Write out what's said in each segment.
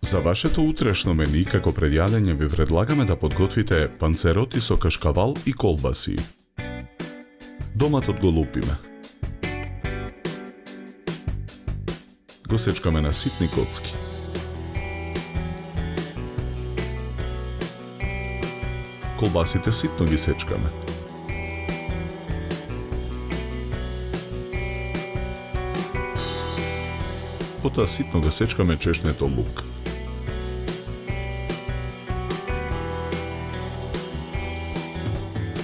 За вашето утрешно мени како пред јадење ви предлагаме да подготвите панцероти со кашкавал и колбаси. Доматот го лупиме. Го сечкаме на ситни коцки. Колбасите ситно ги сечкаме. Потоа ситно го сечкаме чешнето лук.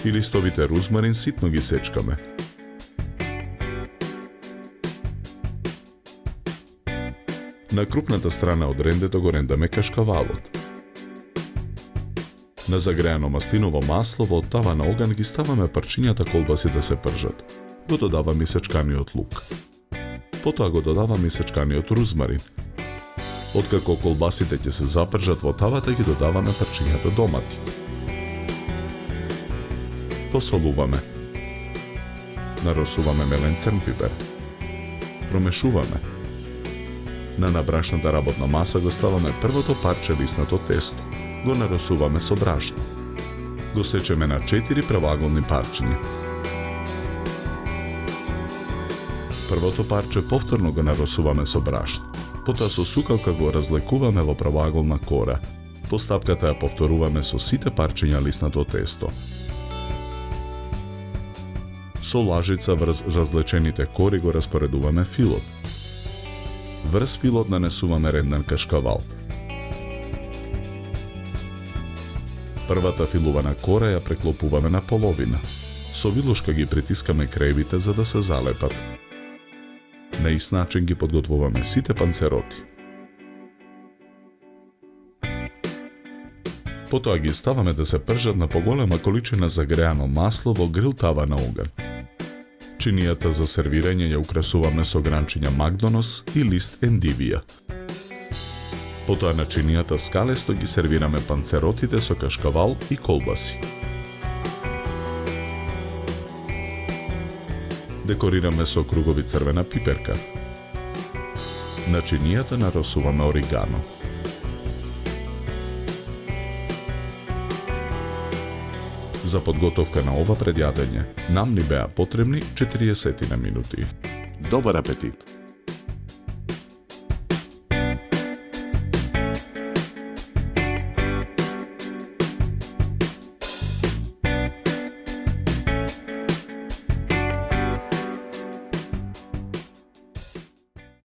И листовите рузмарин ситно ги сечкаме. На крупната страна од рендето го рендаме кашкавалот. На загреано маслиново масло во оттава на оган ги ставаме парчињата колбаси да се пржат. Го додаваме и сечканиот лук. Потоа го додаваме и сечканиот рузмарин. Откако колбасите ќе се запржат во тавата, ги додаваме парчињата домати. Посолуваме. Наросуваме мелен црн пипер. Промешуваме. На набрашната работна маса го ставаме првото парче лиснато тесто. Го наросуваме со брашно. Го сечеме на 4 правоаголни парчиња. Првото парче повторно го наросуваме со брашно. Потоа со сукалка го разлекуваме во правоаголна кора. Постапката ја повторуваме со сите парчиња лиснато тесто. Со лажица врз разлечените кори го распоредуваме филот. Врз филот нанесуваме ренден кашкавал. Првата филувана кора ја преклопуваме на половина. Со вилушка ги притискаме краевите за да се залепат. На ист начин ги подготвуваме сите панцероти. Потоа ги ставаме да се пржат на поголема количина загреано масло во грил тава на оган. Чинијата за сервирање ја украсуваме со гранчиња магдонос и лист ендивија. Потоа на чинијата скалесто ги сервираме панцеротите со кашкавал и колбаси. Декорираме со кругови црвена пиперка. На чинијата наросуваме оригано. За подготовка на ова предјадење нам ни беа потребни 40 минути. Добар апетит!